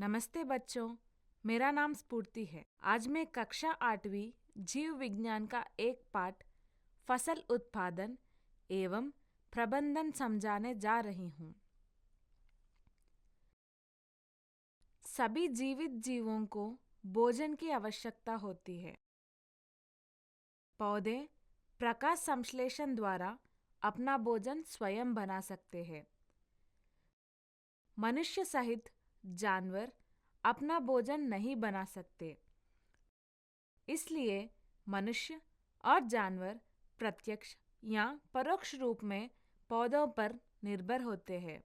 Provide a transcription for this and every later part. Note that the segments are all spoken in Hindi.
नमस्ते बच्चों, मेरा नाम स्फूर्ति है। आज मैं कक्षा 8वीं जीव विज्ञान का एक पाठ फसल उत्पादन एवं प्रबंधन समझाने जा रही हूँ। सभी जीवित जीवों को भोजन की आवश्यकता होती है। पौधे प्रकाश संश्लेषण द्वारा अपना भोजन स्वयं बना सकते हैं। मनुष्य सहित जानवर अपना भोजन नहीं बना सकते। इसलिए मनुष्य और जानवर प्रत्यक्ष या परोक्ष रूप में पौधों पर निर्भर होते हैं।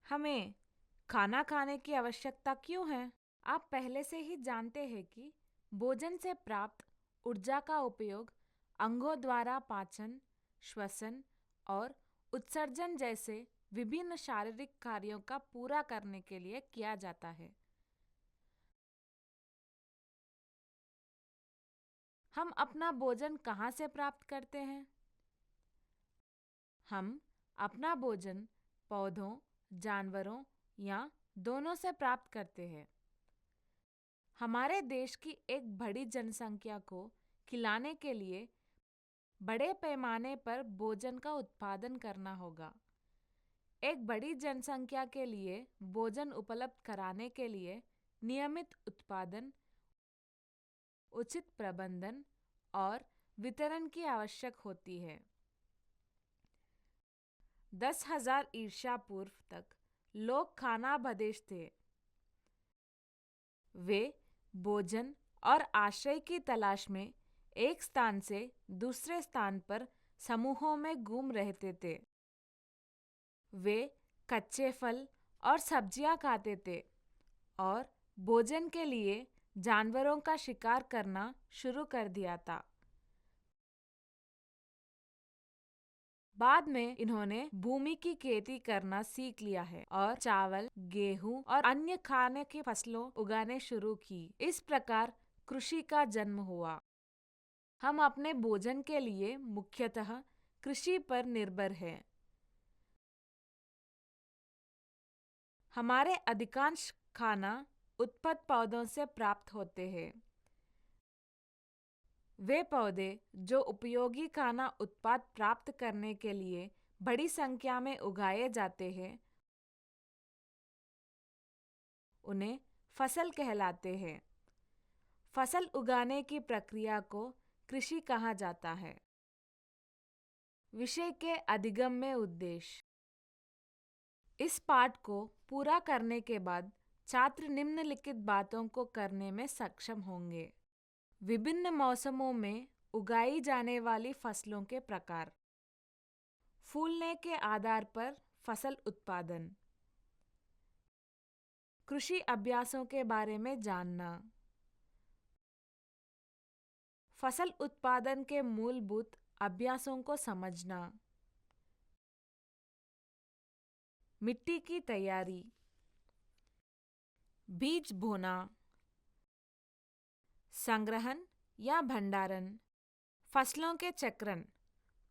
हमें खाना खाने की आवश्यकता क्यों है? आप पहले से ही जानते हैं कि भोजन से प्राप्त ऊर्जा का उपयोग अंगों द्वारा पाचन, श्वसन और उत्सर्जन जैसे विभिन्न शारीरिक कार्यों का पूरा करने के लिए किया जाता है। हम अपना भोजन कहाँ से प्राप्त करते हैं? हम अपना भोजन पौधों, जानवरों या दोनों से प्राप्त करते हैं। हमारे देश की एक बड़ी जनसंख्या को खिलाने के लिए बड़े पैमाने पर भोजन का उत्पादन करना होगा। एक बड़ी जनसंख्या के लिए भोजन उपलब्ध कराने के लिए नियमित उत्पादन, उचित प्रबंधन और वितरण की आवश्यक होती है। 10,000 ईसा पूर्व तक लोग खाना बदेश थे। वे भोजन और आश्रय की तलाश में एक स्थान से दूसरे स्थान पर समूहों में घूम रहते थे। वे कच्चे फल और सब्जियां खाते थे और भोजन के लिए जानवरों का शिकार करना शुरू कर दिया था। बाद में इन्होंने भूमि की खेती करना सीख लिया है और चावल, गेहूं और अन्य खाने की फसलों उगाने शुरू की। इस प्रकार कृषि का जन्म हुआ। हम अपने भोजन के लिए मुख्यतः कृषि पर निर्भर हैं। हमारे अधिकांश खाना उत्पन्न पौधों से प्राप्त होते हैं। वे पौधे जो उपयोगी खाना उत्पाद प्राप्त करने के लिए बड़ी संख्या में उगाए जाते हैं, उन्हें फसल कहलाते हैं। फसल उगाने की प्रक्रिया को कृषि कहा जाता है। विषय के अधिगम्य उद्देश्य। इस पाठ को पूरा करने के बाद छात्र निम्नलिखित बातों को करने में सक्षम होंगे। विभिन्न मौसमों में उगाई जाने वाली फसलों के प्रकार। फूलने के आधार पर फसल उत्पादन। कृषि अभ्यासों के बारे में जानना। फसल उत्पादन के मूलभूत अभ्यासों को समझना। मिट्टी की तैयारी। बीज बोना, संग्रहण या भंडारण, फसलों के चक्रण,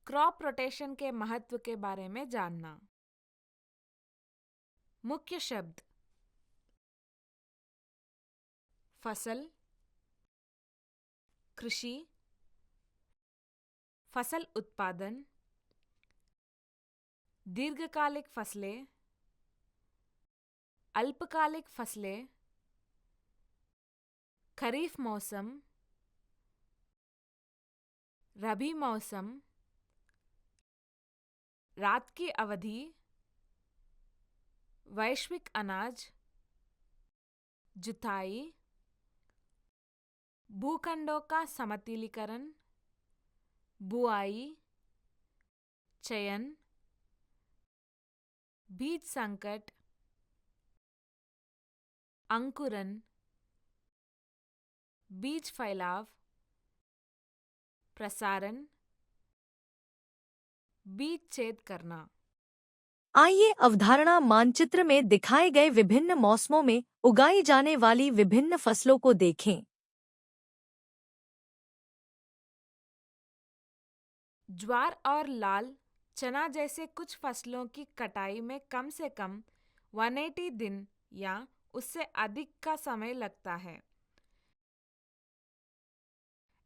क्रॉप रोटेशन के महत्व के बारे में जानना। मुख्य शब्द: फसल, कृषि, फसल उत्पादन, दीर्घकालिक फसलें, अल्पकालिक फसलें, खरीफ मौसम, रबी मौसम, रात की अवधि, वैश्विक अनाज, जुताई, भूखंडों का समतलीकरण, बुआई, चयन, बीज संकट, अंकुरन, बीज फैलाव, प्रसारण, बीज छेद करना। आइए अवधारणा मानचित्र में दिखाए गए विभिन्न मौसमों में उगाई जाने वाली विभिन्न फसलों को देखें। ज्वार और लाल चना जैसे कुछ फसलों की कटाई में कम से कम 180 दिन या उससे अधिक का समय लगता है।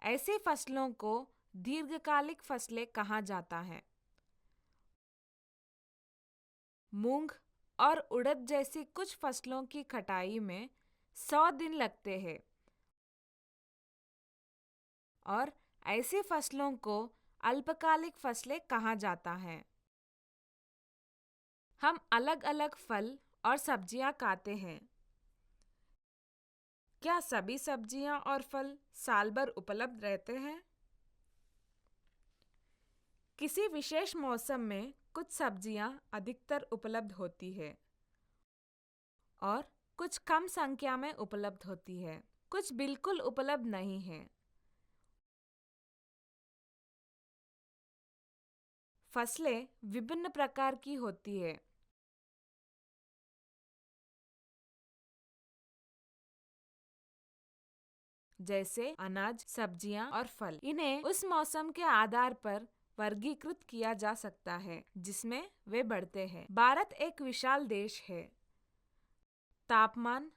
ऐसी फसलों को दीर्घकालिक फसलें कहा जाता है। मूंग और उड़द जैसी कुछ फसलों की कटाई में 100 दिन लगते हैं और ऐसी फसलों को अल्पकालिक फसलें कहा जाता है। हम अलग अलग फल और सब्जियां खाते हैं। क्या सभी सब्जियां और फल साल भर उपलब्ध रहते हैं? किसी विशेष मौसम में कुछ सब्जियां अधिकतर उपलब्ध होती है और कुछ कम संख्या में उपलब्ध होती है। कुछ बिल्कुल उपलब्ध नहीं है। फसलें विभिन्न प्रकार की होती है। जैसे अनाज, सब्जियां और फल। इन्हें उस मौसम के आधार पर वर्गीकृत किया जा सकता है जिसमें वे बढ़ते हैं। भारत एक विशाल देश है। तापमान,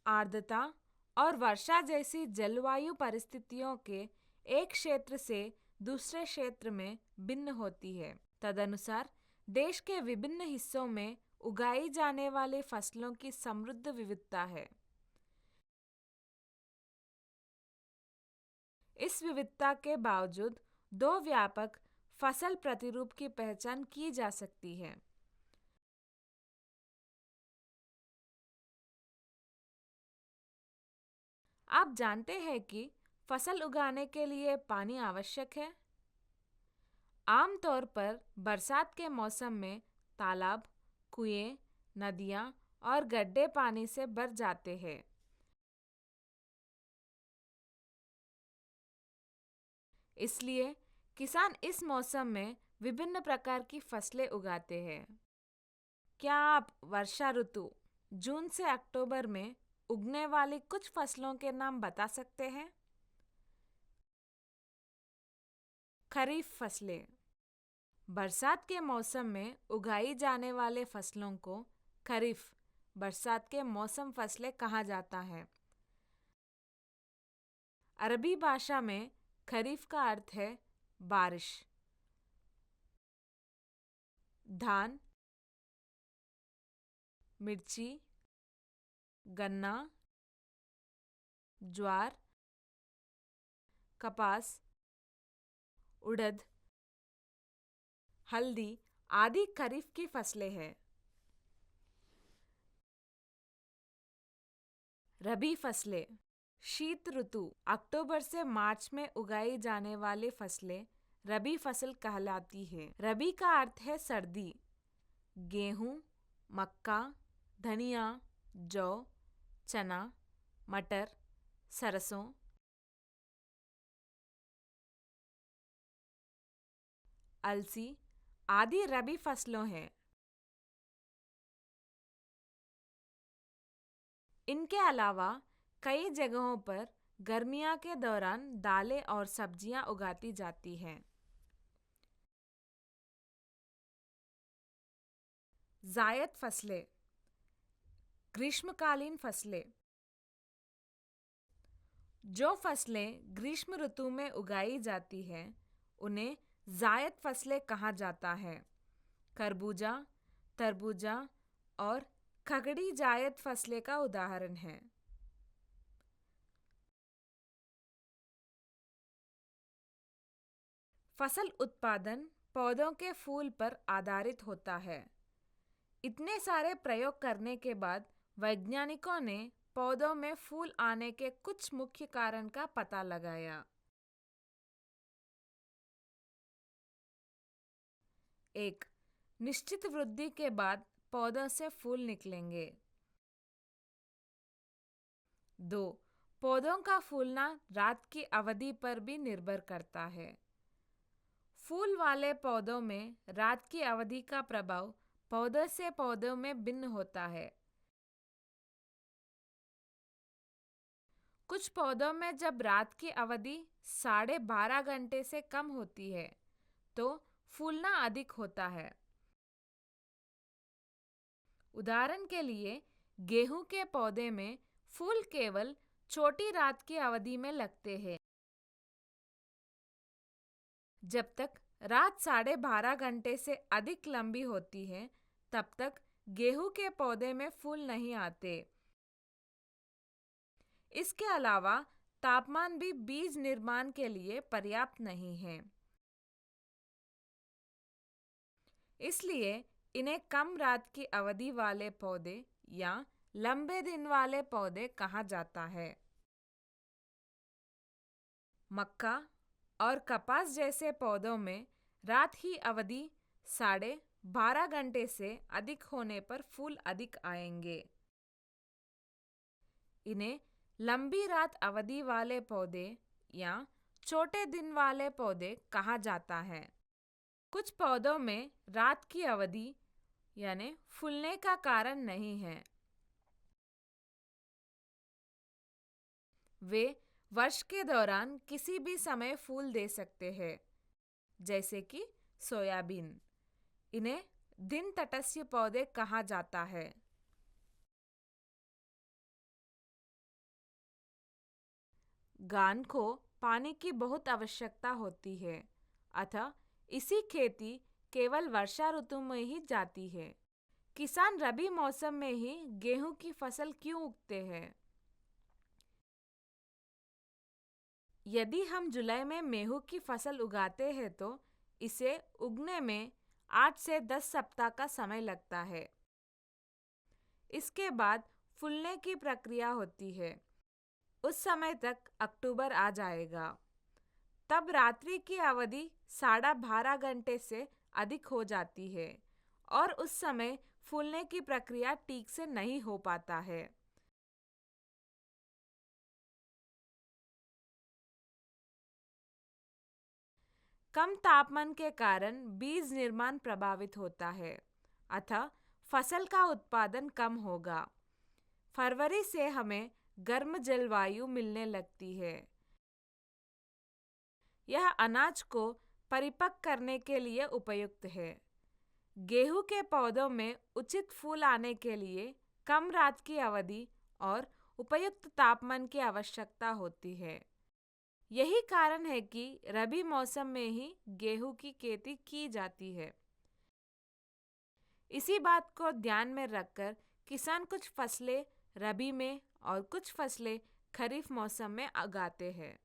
आर्द्रता और वर्षा जैसी जलवायु परिस्थितियों के एक क्षेत्र से दूसरे क्षेत्र में भिन्न होती है। तदनुसार देश के विभिन्न हिस्सों में उगाई जाने वाली फसलों की समृद्ध विविधता है। इस विविधता के बावजूद दो व्यापक फसल प्रतिरूप की पहचान की जा सकती है। आप जानते हैं कि फसल उगाने के लिए पानी आवश्यक है। आमतौर पर बरसात के मौसम में तालाब, कुएं, नदियां और गड्ढे पानी से भर जाते हैं। इसलिए किसान इस मौसम में विभिन्न प्रकार की फसलें उगाते हैं। क्या आप वर्षा ऋतु जून से अक्टूबर में उगने वाली कुछ फसलों के नाम बता सकते हैं? खरीफ फसलें। बरसात के मौसम में उगाई जाने वाले फसलों को खरीफ बरसात के मौसम फसलें कहा जाता है। अरबी भाषा में खरीफ का अर्थ है बारिश। धान, मिर्ची, गन्ना, ज्वार, कपास, उड़द, हल्दी आदि खरीफ की फसलें हैं। रबी फसलें। शीत ऋतु अक्टूबर से मार्च में उगाई जाने वाली फसलें रबी फसल कहलाती है। रबी का अर्थ है सर्दी। गेहूं, मक्का, धनिया, जौ, चना, मटर, सरसों, अलसी आदि रबी फसलों हैं। इनके अलावा कई जगहों पर गर्मियों के दौरान दालें और सब्जियां उगाती जाती हैं। जायद फसलें। ग्रीष्मकालीन फसलें। जो फसलें ग्रीष्म ऋतु में उगाई जाती हैं उन्हें जायद फसलें कहा जाता है। खरबूजा, तरबूजा और खगड़ी जायद फसलें का उदाहरण है। फसल उत्पादन पौधों के फूल पर आधारित होता है। इतने सारे प्रयोग करने के बाद वैज्ञानिकों ने पौधों में फूल आने के कुछ मुख्य कारण का पता लगाया। एक, निश्चित वृद्धि के बाद पौधों से फूल निकलेंगे। 2, पौधों का फूलना रात की अवधि पर भी निर्भर करता है। फूल वाले पौधों में रात की अवधि का प्रभाव पौधे से पौधों में भिन्न होता है। कुछ पौधों में जब रात की अवधि 12.5 घंटे से कम होती है तो फूलना अधिक होता है उदाहरण के लिए, गेहूं के पौधे में फूल केवल छोटी रात की अवधि में लगते हैं। जब तक रात 12.5 घंटे से अधिक लंबी होती है, तब तक गेहूं के पौधे में फूल नहीं आते। इसके अलावा तापमान भी बीज निर्माण के लिए पर्याप्त नहीं है। इसलिए इन्हें कम रात की अवधि वाले पौधे या लंबे दिन वाले पौधे कहा जाता है। मक्का और कपास जैसे पौधों में रात की अवधि 12.5 घंटे से अधिक होने पर फूल अधिक आएंगे। इन्हें लंबी रात अवधि वाले पौधे या छोटे दिन वाले पौधे कहा जाता है। कुछ पौधों में रात की अवधि यानी फूलने का कारण नहीं है। वे वर्ष के दौरान किसी भी समय फूल दे सकते हैं, जैसे कि सोयाबीन। इन्हें दिन तटस्थ पौधे कहा जाता है। गान को पानी की बहुत आवश्यकता होती है, अतः इसी खेती केवल वर्षा ऋतु में ही जाती है। किसान रबी मौसम में ही गेहूं की फसल क्यों उगते हैं? यदि हम जुलाई में गेहूं की फसल उगाते हैं तो इसे उगने में 8 से 10 सप्ताह का समय लगता है। इसके बाद फूलने की प्रक्रिया होती है। उस समय तक अक्टूबर आ जाएगा। तब रात्रि की अवधि 12.5 घंटे से अधिक हो जाती है और उस समय फूलने की प्रक्रिया ठीक से नहीं हो पाता है। कम तापमान के कारण बीज निर्माण प्रभावित होता है, अतः फसल का उत्पादन कम होगा। फरवरी से हमें गर्म जलवायु मिलने लगती है। यह अनाज को परिपक्व करने के लिए उपयुक्त है। गेहूं के पौधों में उचित फूल आने के लिए कम रात की अवधि और उपयुक्त तापमान की आवश्यकता होती है। यही कारण है कि रबी मौसम में ही गेहूं की खेती की जाती है। इसी बात को ध्यान में रखकर किसान कुछ फसलें रबी में और कुछ फसलें खरीफ मौसम में उगाते हैं।